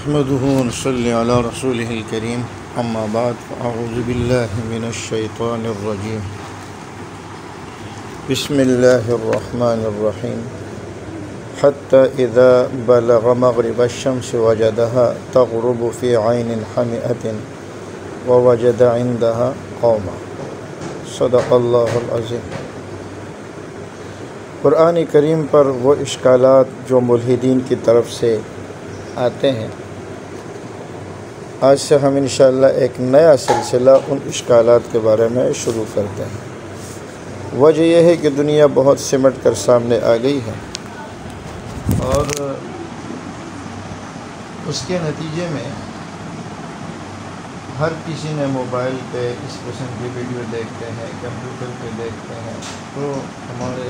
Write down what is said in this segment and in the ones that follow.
نحمده ونصلي على رسوله الكريم أما بعد فأعوذ بالله من الشيطان الرجيم بسم الله الرحمن الرحيم حتى إذا بلغ مغرب الشمس وجدها تغرب في عين حمئة ووجد عندها قوما صدق الله العظيم۔ قرآن کریم پر وہ اشکالات جو ملحدین کی طرف سے آتے ہیں، آج سے ہم انشاءاللہ ایک نیا سلسلہ ان اشکالات کے بارے میں شروع کرتے ہیں۔ وجہ یہ ہے کہ دنیا بہت سمٹ کر سامنے آ گئی ہے، اور اس کے نتیجے میں ہر کسی نے موبائل پہ اس قسم کی ویڈیو دیکھتے ہیں، کمپیوٹر پہ دیکھتے ہیں، تو ہمارے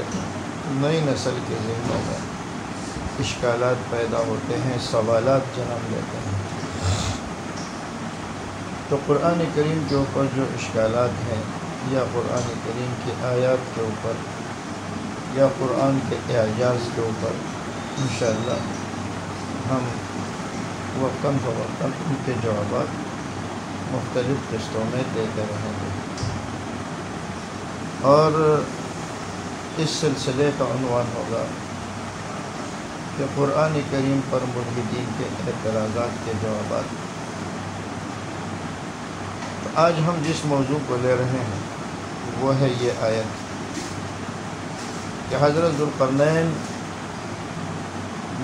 نئی نسل کے ذہنوں میں اشکالات پیدا ہوتے ہیں، سوالات جنم لیتے ہیں۔ تو قرآن کریم کے اوپر جو اشکالات ہیں، یا قرآن کریم کی آیات کے اوپر، یا قرآن کے اعجاز کے اوپر انشاءاللہ ہم وقتاً فوقتاً ان کے جوابات مختلف قسطوں میں دیتے رہیں گے، اور اس سلسلے کا عنوان ہوگا کہ قرآن کریم پر ملحدین کے اعتراضات کے جوابات۔ تو آج ہم جس موضوع کو لے رہے ہیں وہ ہے یہ آیت کہ حضرت ذوالقرنین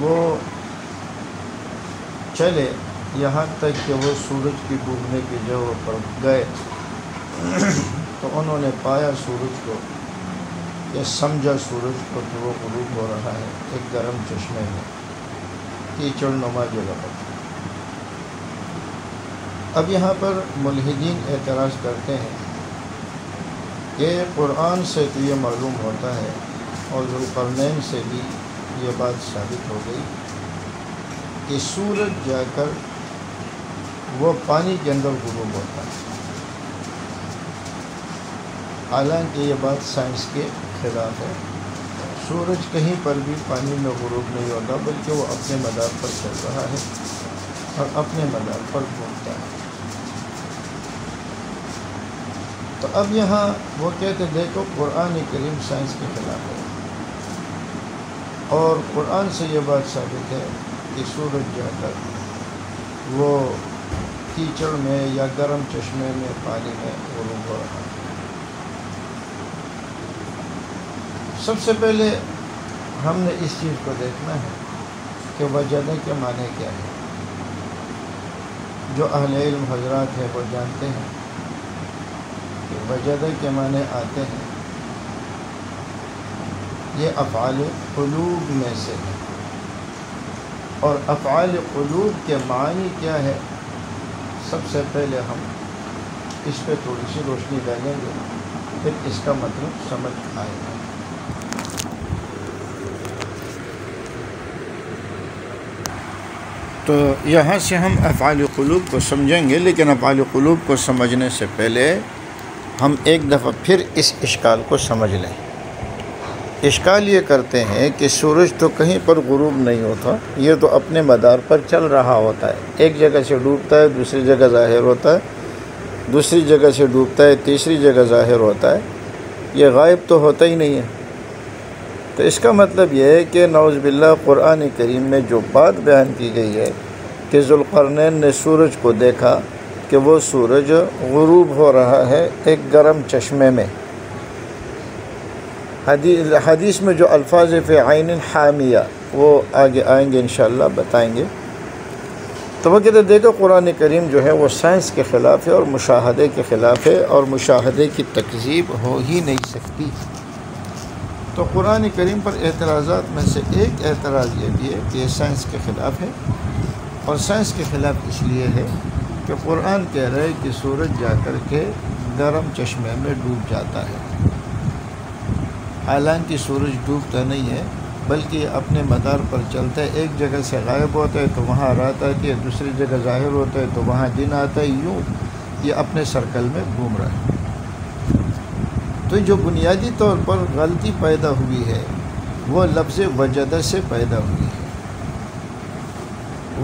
وہ چلے یہاں تک کہ وہ سورج کی ڈوبنے کی جگہ پر گئے، تو انہوں نے پایا سورج کو، یا سمجھا سورج کو کہ وہ غروب ہو رہا ہے ایک گرم چشمے میں، کیچڑ نما جگہ پر۔ اب یہاں پر ملحدین اعتراض کرتے ہیں کہ قرآن سے تو یہ معلوم ہوتا ہے، اور ذوالقرنین سے بھی یہ بات ثابت ہو گئی کہ سورج جا کر وہ پانی کے اندر غروب ہوتا ہے، حالانکہ یہ بات سائنس کے خلاف ہے۔ سورج کہیں پر بھی پانی میں غروب نہیں ہوتا، بلکہ وہ اپنے مدار پر چل رہا ہے اور اپنے مدار پر گھومتا ہے۔ تو اب یہاں وہ کہتے دیکھو قرآن کریم سائنس کے خلاف ہے، اور قرآن سے یہ بات ثابت ہے کہ سورج جا کر وہ کیچڑ میں یا گرم چشمے میں پانی میں غروب ہو رہا ہے۔ سب سے پہلے ہم نے اس چیز کو دیکھنا ہے کہ وجدہ کے معنی کیا ہے۔ جو اہل علم حضرات ہیں وہ جانتے ہیں کہ وجدہ کے معنی آتے ہیں، یہ افعال قلوب میں سے ہے، اور افعال قلوب کے معنی کیا ہے، سب سے پہلے ہم اس پہ تھوڑی سی روشنی ڈالیں گے، پھر اس کا مطلب سمجھ آئے گا۔ تو یہاں سے ہم افعال قلوب کو سمجھیں گے، لیکن افعال قلوب کو سمجھنے سے پہلے ہم ایک دفعہ پھر اس اشکال کو سمجھ لیں۔ اشکال یہ کرتے ہیں کہ سورج تو کہیں پر غروب نہیں ہوتا، یہ تو اپنے مدار پر چل رہا ہوتا ہے، ایک جگہ سے ڈوبتا ہے دوسری جگہ ظاہر ہوتا ہے، دوسری جگہ سے ڈوبتا ہے تیسری جگہ ظاہر ہوتا ہے، یہ غائب تو ہوتا ہی نہیں ہے۔ تو اس کا مطلب یہ ہے کہ نعوذ باللہ قرآن کریم میں جو بات بیان کی گئی ہے کہ ذوالقرنین نے سورج کو دیکھا کہ وہ سورج غروب ہو رہا ہے ایک گرم چشمے میں، حدیث میں جو الفاظ فی عین حامیہ وہ آگے آئیں گے انشاءاللہ بتائیں گے۔ تو وہ کہتے دیکھو قرآن کریم جو ہے وہ سائنس کے خلاف ہے اور مشاہدے کے خلاف ہے، اور مشاہدے کی تکذیب ہو ہی نہیں سکتی۔ تو قرآن کریم پر اعتراضات میں سے ایک اعتراض یہ بھی ہے کہ یہ سائنس کے خلاف ہے، اور سائنس کے خلاف اس لیے ہے کہ قرآن کہہ رہا ہے کہ سورج جا کر کے گرم چشمے میں ڈوب جاتا ہے، حالانکہ سورج ڈوبتا نہیں ہے بلکہ اپنے مدار پر چلتا ہے، ایک جگہ سے غائب ہوتا ہے تو وہاں رات آتی ہے، دوسری جگہ ظاہر ہوتا ہے تو وہاں دن آتا ہے، یوں یہ اپنے سرکل میں گھوم رہا ہے۔ تو جو بنیادی طور پر غلطی پیدا ہوئی ہے وہ لفظ وجدہ سے پیدا ہوئی ہے۔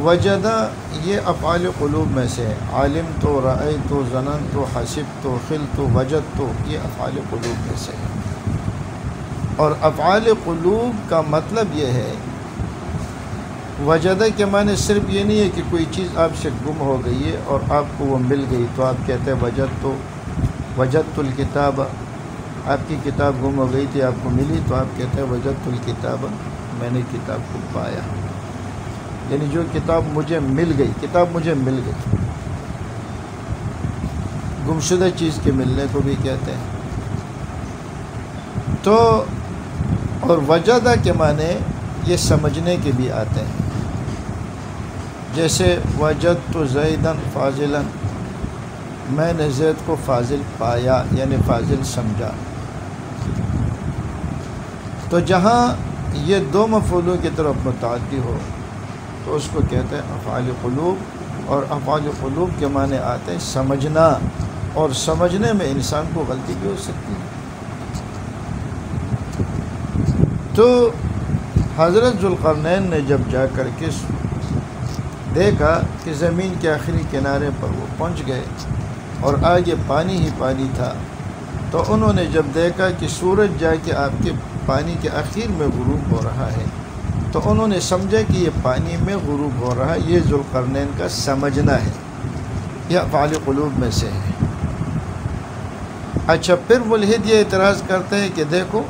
وجدہ یہ افعال قلوب میں سے ہے۔ عالم تو، رأیت تو، ظننت تو، حسبت تو، خلت تو، وجدت تو، یہ افعال قلوب میں سے ہے۔ اور افعال قلوب کا مطلب یہ ہے، وجدہ کے معنی صرف یہ نہیں ہے کہ کوئی چیز آپ سے گم ہو گئی ہے اور آپ کو وہ مل گئی تو آپ کہتے ہیں وجدت الکتاب۔ آپ کی کتاب گم ہو گئی تھی، آپ کو ملی تو آپ کہتے ہیں وجدت الکتاب، میں نے کتاب کو پایا۔ یعنی جو کتاب مجھے مل گئی، کتاب مجھے مل گئی۔ گمشدہ چیز کے ملنے کو بھی کہتے ہیں۔ تو اور وجدہ کے معنی یہ سمجھنے کے بھی آتے ہیں، جیسے وجدت زیدن فاضلا، میں نے زید کو فاضل پایا، یعنی فاضل سمجھا۔ تو جہاں یہ دو مفعولوں کی طرف متعدی ہو تو اس کو کہتے ہیں افعال قلوب، اور افعال قلوب کے معنی آتے ہیں سمجھنا، اور سمجھنے میں انسان کو غلطی بھی ہو سکتی ہے۔ تو حضرت ذوالقرنین نے جب جا کر کے دیکھا کہ زمین کے آخری کنارے پر وہ پہنچ گئے اور آگے پانی ہی پانی تھا، تو انہوں نے جب دیکھا کہ سورج جا کے آپ کے پانی کے آخر میں غروب ہو رہا ہے تو انہوں نے سمجھا کہ یہ پانی میں غروب ہو رہا ہے۔ یہ ذوالقرنین کا سمجھنا ہے، یہ افعال قلوب میں سے ہے۔ اچھا، پھر ملحد یہ اعتراض کرتے ہیں کہ دیکھو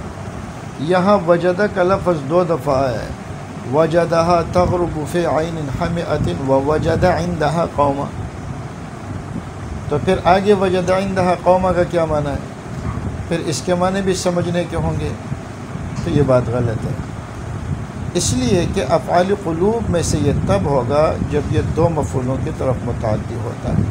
یہاں وجدہ کا لفظ 2 دفعہ ہے، وجدہا تغرب فی عین حمئۃ ووجد عندہا قوما، تو پھر آگے وجد عندہا قوما کا کیا معنی ہے؟ پھر اس کے معنی بھی سمجھنے کے ہوں گے، تو یہ بات غلط ہے۔ اس لیے کہ افعال قلوب میں سے یہ تب ہوگا جب یہ 2 مفعولوں کی طرف متعدی ہوتا ہے،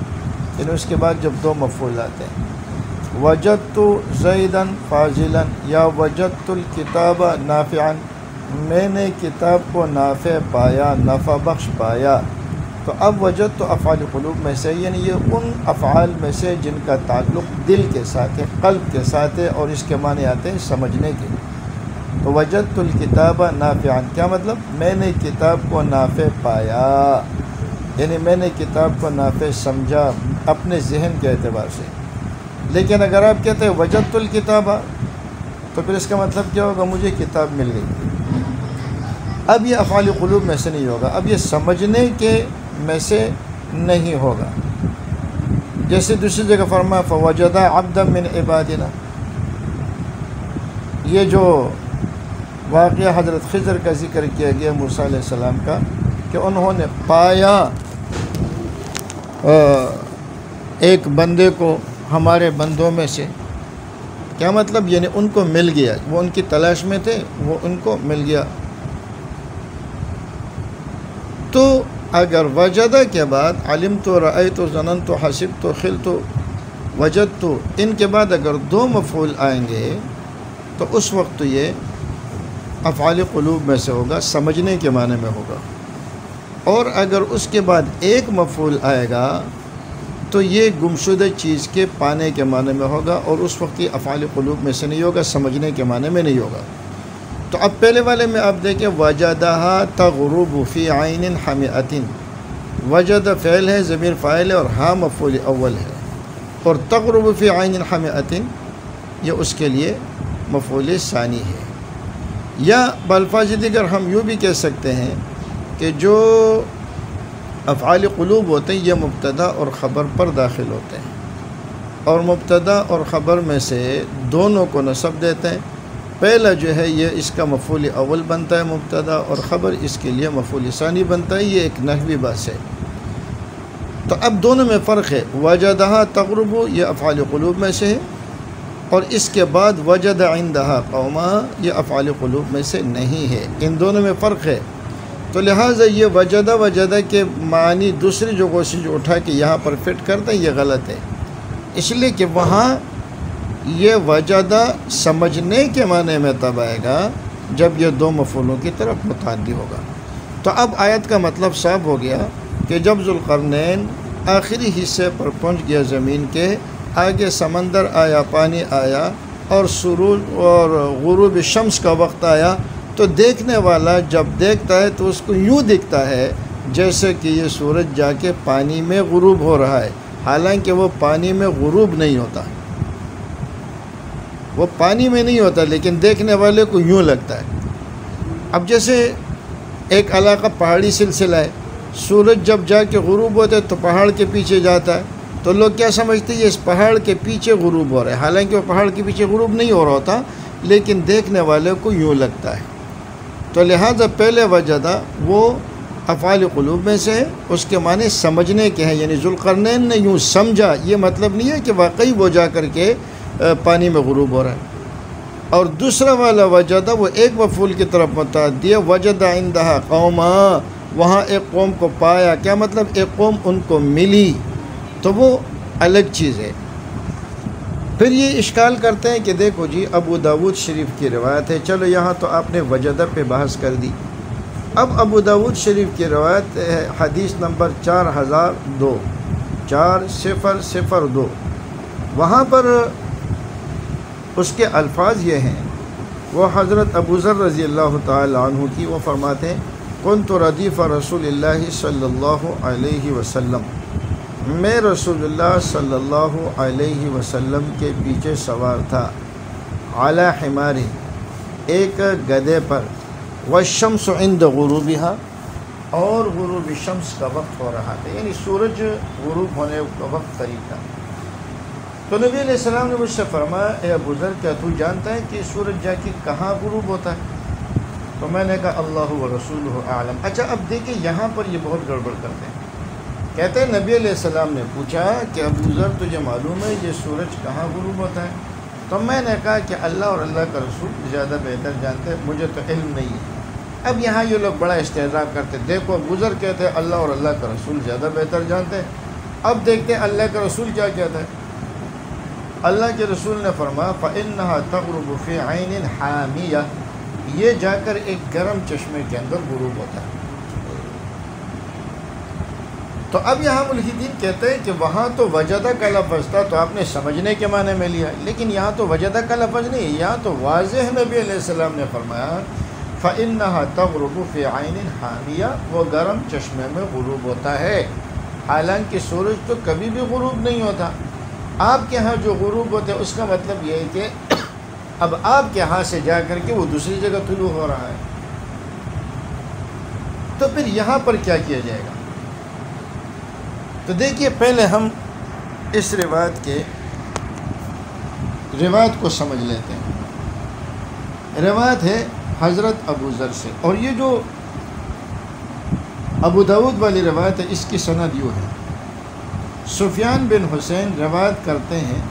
یعنی اس کے بعد جب 2 مفعول آتے ہیں۔ وجدت زیدن فاضلا یا وجدت الکتاب نافعا، میں نے کتاب کو نافع پایا، نفع بخش پایا۔ تو اب وجدت تو افعال قلوب میں سے، یعنی یہ ان افعال میں سے جن کا تعلق دل کے ساتھ ہے، قلب کے ساتھ ہے، اور اس کے معنی آتے ہیں سمجھنے کے۔ تو وجدت الکتاب نافعا کیا مطلب؟ میں نے کتاب کو نافع پایا، یعنی میں نے کتاب کو نافع سمجھا اپنے ذہن کے اعتبار سے۔ لیکن اگر آپ کہتے ہیں وجدت الکتاب تو پھر اس کا مطلب کیا ہوگا؟ مجھے کتاب مل گئی۔ اب یہ افعال قلوب میں سے نہیں ہوگا، اب یہ سمجھنے کے میں سے نہیں ہوگا۔ جیسے دوسری جگہ فرمایا فوجد عبدا من عبادنا، یہ جو واقعہ حضرت خضر کا ذکر کیا گیا موسیٰ علیہ السلام کا، کہ انہوں نے پایا ایک بندے کو ہمارے بندوں میں سے، کیا مطلب؟ یعنی ان کو مل گیا، وہ ان کی تلاش میں تھے، وہ ان کو مل گیا۔ تو اگر وجدہ کے بعد علمت تو، رأیت تو، ظننت تو، حسبت تو، خلت تو، وجدت تو، ان کے بعد اگر 2 مفعول آئیں گے تو اس وقت تو یہ افعال قلوب میں سے ہوگا، سمجھنے کے معنی میں ہوگا۔ اور اگر اس کے بعد 1 مفعول آئے گا تو یہ گمشدہ چیز کے پانے کے معنی میں ہوگا، اور اس وقت یہ افعال قلوب میں سے نہیں ہوگا، سمجھنے کے معنی میں نہیں ہوگا۔ تو اب پہلے والے میں آپ دیکھیں وجدہا تغرب فی عین حمئۃ، وجد فعل ہے، ضمیر فاعل ہے، اور ہا مفعول اول ہے، اور تغرب فی عین حمئۃ یہ اس کے لیے مفعول ثانی ہے۔ یا بالفاظ دیگر ہم یوں بھی کہہ سکتے ہیں کہ جو افعال قلوب ہوتے ہیں یہ مبتدا اور خبر پر داخل ہوتے ہیں، اور مبتدا اور خبر میں سے دونوں کو نصب دیتے ہیں۔ پہلا جو ہے یہ اس کا مفعول اول بنتا ہے مبتدا، اور خبر اس کے لیے مفعول ثانی بنتا ہے۔ یہ ایک نحوی بات ہے۔ تو اب دونوں میں فرق ہے، وجدہا تغرب یہ افعال قلوب میں سے ہے، اور اس کے بعد وجد عندہا قوما یہ افعال قلوب میں سے نہیں ہے، ان دونوں میں فرق ہے۔ تو لہٰذا یہ وجدہ کے معنی دوسری جگہوں سے جو اٹھا کے یہاں پر فٹ کرتے ہیں یہ غلط ہے، اس لیے کہ وہاں یہ وجدہ سمجھنے کے معنی میں تب آئے گا جب یہ 2 مفعولوں کی طرف متعدی ہوگا۔ تو اب آیت کا مطلب صاف ہو گیا کہ جب ذوالقرنین آخری حصے پر پہنچ گیا زمین کے، آگے سمندر آیا، پانی آیا، اور سروج اور غروب شمس کا وقت آیا، تو دیکھنے والا جب دیکھتا ہے تو اس کو یوں دکھتا ہے جیسے کہ یہ سورج جا کے پانی میں غروب ہو رہا ہے، حالانکہ وہ پانی میں غروب نہیں ہوتا، وہ پانی میں نہیں ہوتا، لیکن دیکھنے والے کو یوں لگتا ہے۔ اب جیسے ایک علاقہ پہاڑی سلسلہ ہے، سورج جب جا کے غروب ہوتا ہے تو پہاڑ کے پیچھے جاتا ہے، تو لوگ کیا سمجھتے ہیں یہ اس پہاڑ کے پیچھے غروب ہو رہا ہے، حالانکہ وہ پہاڑ کے پیچھے غروب نہیں ہو رہا ہوتا، لیکن دیکھنے والے کو یوں لگتا ہے۔ تو لہٰذا پہلے وجدہ وہ افعال قلوب میں سے ہے، اس کے معنی سمجھنے کے ہیں، یعنی ذوالقرنین نے یوں سمجھا، یہ مطلب نہیں ہے کہ واقعی وہ جا کر کے پانی میں غروب ہو رہا ہے۔ اور دوسرا والا وجدہ وہ ایک مفعول کی طرف متعدی ہے، وجدہ عندہا قوما، وہاں ایک قوم کو پایا، کیا مطلب ایک قوم ان کو ملی، تو وہ الگ چیز ہے۔ پھر یہ اشکال کرتے ہیں کہ دیکھو جی ابو داود شریف کی روایت ہے، چلو یہاں تو آپ نے وجدہ پہ بحث کر دی، اب ابو داود شریف کی روایت ہے حدیث نمبر 4002 4002، وہاں پر اس کے الفاظ یہ ہیں، وہ حضرت ابو ذر رضی اللہ تعالی عنہ کی، وہ فرماتے ہیں کنت ردیف رسول اللہ صلی اللہ علیہ وسلم، میں رسول اللہ صلی اللہ علیہ وسلم کے پیچھے سوار تھا، علی حمار، ایک گدھے پر، والشمس عند غروبها، اور غروب شمس کا وقت ہو رہا تھا، یعنی سورج غروب ہونے کا وقت قریب تھا۔ تو نبی علیہ السلام نے مجھ سے فرمایا اے ابو ذر کیا تو جانتا ہے کہ سورج جا کے کہاں غروب ہوتا ہے؟ تو میں نے کہا اللہ و رسولہ اعلم۔ اچھا اب دیکھیں یہاں پر یہ بہت گڑبڑ کرتے ہیں، کہتے ہیں نبی علیہ السلام نے پوچھا کہ ابو ذر تجھے معلوم ہے یہ سورج کہاں غروب ہوتا ہے؟ تو میں نے کہا کہ اللہ اور اللہ کا رسول زیادہ بہتر جانتے ہیں، مجھے تو علم نہیں ہے۔ اب یہاں یہ لوگ بڑا استہزاء کرتے، دیکھو ابو ذر کہتے ہیں اللہ اور اللہ کا رسول زیادہ بہتر جانتے ہیں، اب دیکھتے ہیں اللہ کا رسول کیا کہتا ہے۔ اللہ کے رسول نے فرمایا فَإِنَّهَا تَغْرُبُ فِي عَيْنٍ حَامِيَةٍ، یہ جا کر ایک گرم چشمے کے اندر غروب ہوتا ہے۔ تو اب یہاں ملحدین کہتے ہیں کہ وہاں تو وجدہ کا لفظ تھا تو آپ نے سمجھنے کے معنی میں لیا، لیکن یہاں تو وجدہ کا لفظ نہیں ہے، یہاں تو واضح نبی علیہ السلام نے فرمایا فَإِنَّهَا تَغْرُبُ فِي عَيْنٍ حَامِيَةٍ، وہ گرم چشمے میں غروب ہوتا ہے، حالانکہ سورج تو کبھی بھی غروب نہیں ہوتا۔ آپ کے ہاں جو غروب ہوتے ہیں اس کا مطلب یہ ہے کہ اب آپ کے ہاں سے جا کر کے وہ دوسری جگہ طلوع ہو رہا ہے، تو پھر یہاں پر کیا کیا جائے گا؟ تو دیکھیے پہلے ہم اس روایت کو سمجھ لیتے ہیں۔ روایت ہے حضرت ابو ذر سے، اور یہ جو ابو داود والی روایت ہے اس کی سند یوں ہے، سفیان بن حسین روایت کرتے ہیں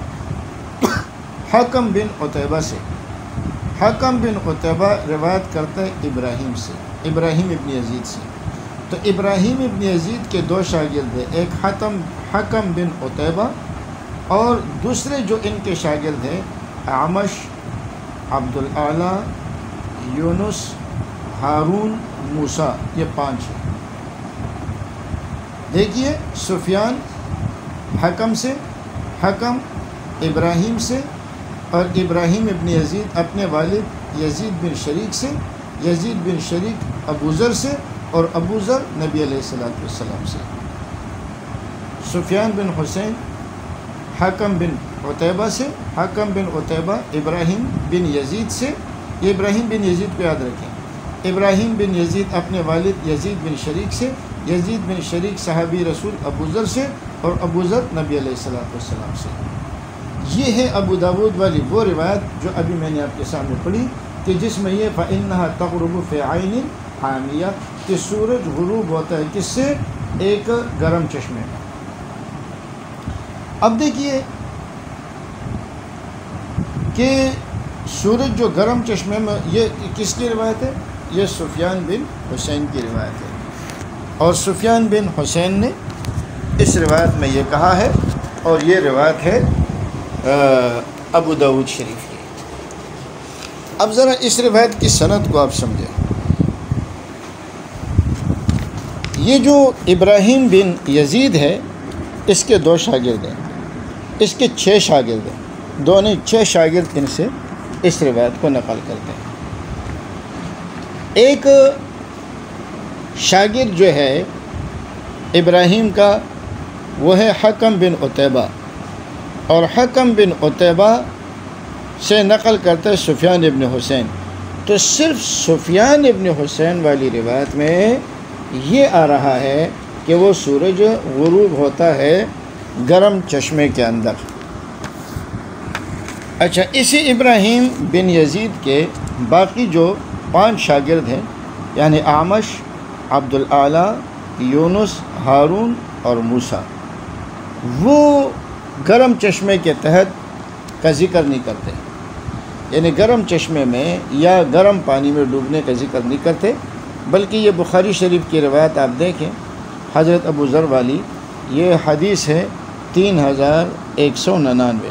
حکم بن عتیبہ سے، حکم بن عتیبہ روایت کرتے ہیں ابراہیم سے، ابراہیم ابن یزید سے۔ تو ابراہیم ابن یزید کے دو شاگرد ہیں، ایک حکم بن عتیبہ اور دوسرے جو ان کے شاگرد ہیں اعمش، عبد الاعلیٰ، یونس، ہارون، موسیٰ، یہ 5 ہیں۔ دیکھیے سفیان حکم سے، حکم ابراہیم سے، اور ابراہیم ابن یزید اپنے والد یزید بن شریک سے، یزید بن شریک ابو ذر سے، اور ابو ذر نبی علیہ السلام سے۔ سفیان بن حسین حکم بن عتیبہ سے، حکم بن عتیبہ ابراہیم بن یزید سے، یہ ابراہیم بن یزید کو یاد رکھیں، ابراہیم بن یزید اپنے والد یزید بن شریک سے، یزید بن شریک صحابی رسول ابو ذر سے، اور ابو ذر نبی علیہ السلام سے۔ یہ ہے ابو داود والی وہ روایت جو ابھی میں نے آپ کے سامنے پڑھی کہ جس میں یہ فَإِنَّهَا تَغْرُبُ فِي عَيْنٍ حَامِيَةٍ کہ سورج غروب ہوتا ہے کس سے؟ ایک گرم چشمے میں۔ اب دیکھیے کہ سورج جو گرم چشمے میں، یہ کس کی روایت ہے؟ یہ سفیان بن حسین کی روایت ہے، اور سفیان بن حسین نے اس روایت میں یہ کہا ہے، اور یہ روایت ہے ابو داود شریف کی۔ اب ذرا اس روایت کی سند کو آپ سمجھیں۔ یہ جو ابراہیم بن یزید ہے اس کے 2 شاگرد ہیں، اس کے 6 شاگرد ہیں، 2 نہیں 6 شاگرد ان سے اس روایت کو نقل کرتے ہیں۔ ایک شاگرد جو ہے ابراہیم کا وہ ہے حکم بن عتیبہ، اور حکم بن عتیبہ سے نقل کرتے ہیں سفیان ابن حسین۔ تو صرف سفیان ابن حسین والی روایت میں یہ آ رہا ہے کہ وہ سورج غروب ہوتا ہے گرم چشمے کے اندر۔ اچھا، اسی ابراہیم بن یزید کے باقی جو 5 شاگرد ہیں، یعنی اعمش، عبد الاعلی، یونس، ہارون اور موسیٰ، وہ گرم چشمے کے تحت کا ذکر نہیں کرتے، یعنی گرم چشمے میں یا گرم پانی میں ڈوبنے کا ذکر نہیں کرتے، بلکہ یہ بخاری شریف کی روایت آپ دیکھیں، حضرت ابو ذر والی، یہ حدیث ہے 3199۔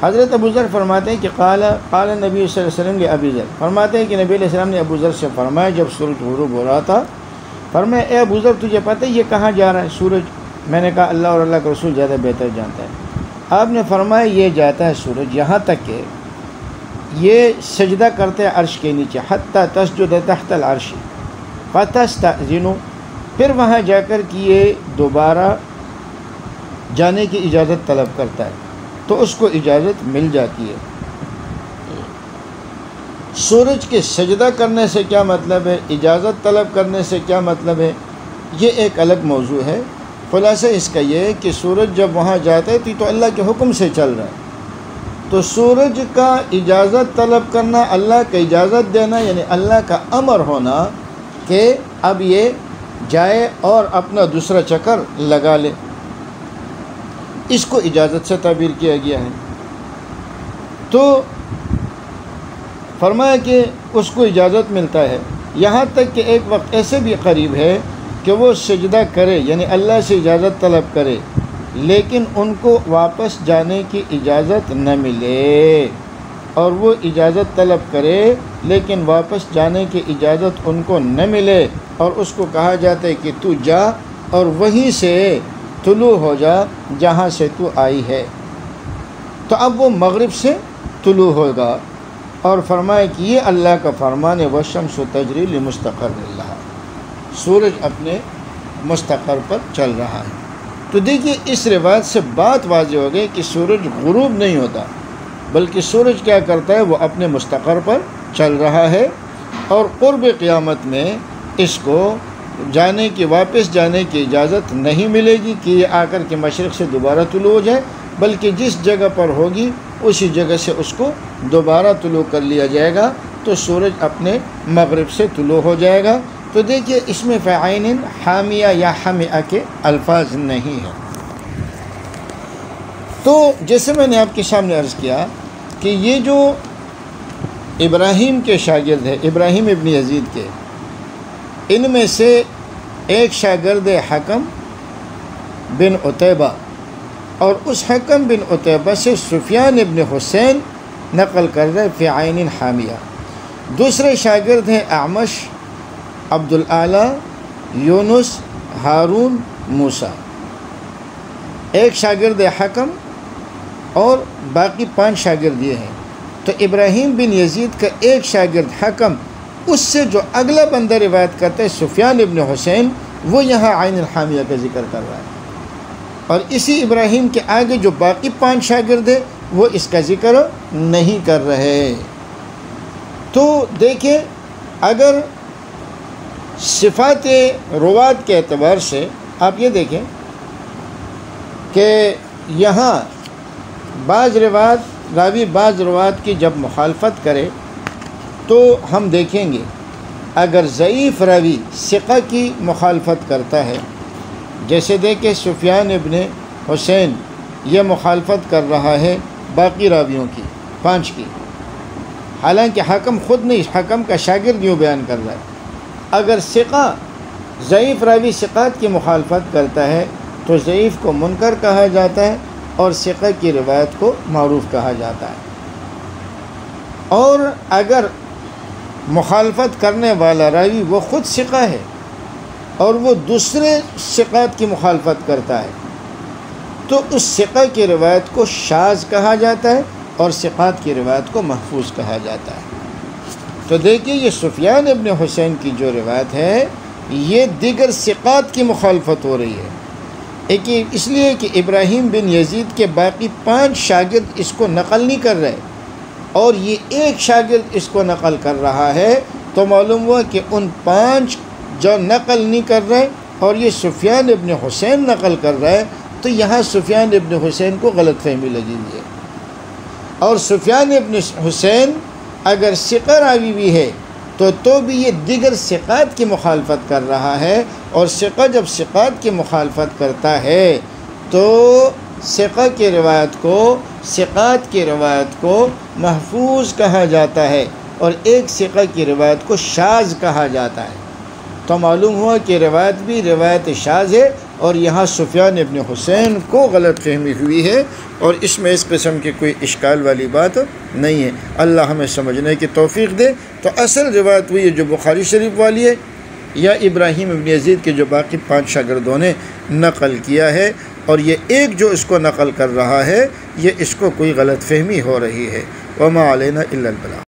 حضرت ابو ذر فرماتے ہیں کہ قال نبی صلی اللہ علیہ وسلم ابی ذر، فرماتے ہیں کہ نبی علیہ السلام نے ابو ذر سے فرمایا جب سورج غروب ہو رہا تھا، فرمایا اے ابو ذر تجھے پتہ ہے یہ کہاں جا رہا ہے سورج؟ میں نے کہا اللہ اور اللہ کا رسول زیادہ بہتر جانتا ہے۔ آپ نے فرمایا یہ جاتا ہے سورج یہاں تک کہ یہ سجدہ کرتے ہیں عرش کے نیچے، حتی تسجد تحت العرش فتستأذن، پھر وہاں جا کر کہ یہ دوبارہ جانے کی اجازت طلب کرتا ہے تو اس کو اجازت مل جاتی ہے۔ سورج کے سجدہ کرنے سے کیا مطلب ہے، اجازت طلب کرنے سے کیا مطلب ہے، یہ ایک الگ موضوع ہے۔ خلاصہ اس کا یہ ہے کہ سورج جب وہاں جاتا ہے تو اللہ کے حکم سے چل رہا ہے، تو سورج کا اجازت طلب کرنا، اللہ کا اجازت دینا، یعنی اللہ کا امر ہونا کہ اب یہ جائے اور اپنا دوسرا چکر لگا لے، اس کو اجازت سے تعبیر کیا گیا ہے۔ تو فرمایا کہ اس کو اجازت ملتا ہے، یہاں تک کہ ایک وقت ایسے بھی قریب ہے کہ وہ سجدہ کرے، یعنی اللہ سے اجازت طلب کرے، لیکن ان کو واپس جانے کی اجازت نہ ملے، اور وہ اجازت طلب کرے لیکن واپس جانے کی اجازت ان کو نہ ملے، اور اس کو کہا جاتا ہے کہ تو جا اور وہیں سے طلوع ہو جا جہاں سے تو آئی ہے۔ تو اب وہ مغرب سے طلوع ہوگا، اور فرمائے کہ یہ اللہ کا فرمان ہے، والشمس تجری لمستقر لہا، سورج اپنے مستقر پر چل رہا ہے۔ تو دیکھیے اس روایت سے بات واضح ہو گئی کہ سورج غروب نہیں ہوتا، بلکہ سورج کیا کرتا ہے، وہ اپنے مستقر پر چل رہا ہے، اور قرب قیامت میں اس کو واپس جانے کی اجازت نہیں ملے گی کہ یہ آ کر کے مشرق سے دوبارہ طلوع ہو جائے، بلکہ جس جگہ پر ہوگی اسی جگہ سے اس کو دوبارہ طلوع کر لیا جائے گا، تو سورج اپنے مغرب سے طلوع ہو جائے گا۔ تو دیکھیے اس میں فعین حامیہ یا حمیہ کے الفاظ نہیں ہیں۔ تو جیسے میں نے آپ کے سامنے عرض کیا کہ یہ جو ابراہیم کے شاگرد ہیں، ابراہیم ابن یزید کے، ان میں سے ایک شاگرد حکم بن عتیبہ، اور اس حکم بن عتیبہ سے سفیان ابن حسین نقل کر رہے فی عین حامیہ۔ دوسرے شاگرد ہیں اعمش، عبد الاعلی، یونس، ہارون، موسیٰ۔ ایک شاگرد حکم اور باقی 5 شاگرد یہ ہیں۔ تو ابراہیم بن یزید کا ایک شاگرد حکم، اس سے جو اگلا بندہ روایت کرتا ہے سفیان ابن حسین، وہ یہاں عین الحامیہ کا ذکر کر رہا ہے، اور اسی ابراہیم کے آگے جو باقی 5 شاگرد ہیں وہ اس کا ذکر نہیں کر رہے۔ تو دیکھیں، اگر صفات روات کے اعتبار سے آپ یہ دیکھیں کہ یہاں بعض روات کی جب مخالفت کرے تو ہم دیکھیں گے، اگر ضعیف راوی ثقہ کی مخالفت کرتا ہے، جیسے دیکھیں سفیان ابن حسین یہ مخالفت کر رہا ہے باقی راویوں کی 5 کی، حالانکہ حکم خود نہیں، حکم کا شاگرد یوں بیان کر رہا ہے۔ اگر ثقہ ضعیف راوی ثقات کی مخالفت کرتا ہے تو ضعیف کو منکر کہا جاتا ہے، اور ثقہ کی روایت کو معروف کہا جاتا ہے۔ اور اگر مخالفت کرنے والا راوی وہ خود ثقہ ہے اور وہ دوسرے ثقات کی مخالفت کرتا ہے تو اس ثقہ کی روایت کو شاذ کہا جاتا ہے اور ثقات کی روایت کو محفوظ کہا جاتا ہے۔ تو دیکھیے یہ سفیان ابن حسین کی جو روایت ہے یہ دیگر ثقات کی مخالفت ہو رہی ہے۔ ایک اس لیے کہ ابراہیم بن یزید کے باقی 5 شاگرد اس کو نقل نہیں کر رہے اور یہ ایک شاگرد اس کو نقل کر رہا ہے، تو معلوم ہوا کہ ان 5 جو نقل نہیں کر رہے اور یہ سفیان ابن حسین نقل کر رہا ہے، تو یہاں سفیان ابن حسین کو غلط فہمی لگی ہوئی ہے۔ اور سفیان ابن حسین اگر ثقہ راوی بھی ہے تو بھی یہ دیگر ثقات کی مخالفت کر رہا ہے، اور ثقہ جب ثقات کی مخالفت کرتا ہے تو ثقہ کی روایت کو، ثقات کی روایت کو محفوظ کہا جاتا ہے اور ایک ثقہ کی روایت کو شاذ کہا جاتا ہے۔ تو معلوم ہوا کہ روایت بھی روایت شاذ ہے، اور یہاں سفیان ابن حسین کو غلط فہمی ہوئی ہے، اور اس میں اس قسم کی کوئی اشکال والی بات نہیں ہے۔ اللہ ہمیں سمجھنے کی توفیق دے۔ تو اصل روایت وہی ہے جو بخاری شریف والی ہے، یا ابراہیم ابن یزید کے جو باقی 5 شاگردوں نے نقل کیا ہے، اور یہ ایک جو اس کو نقل کر رہا ہے، یہ اس کو کوئی غلط فہمی ہو رہی ہے۔ وما علینا الا البلاغ۔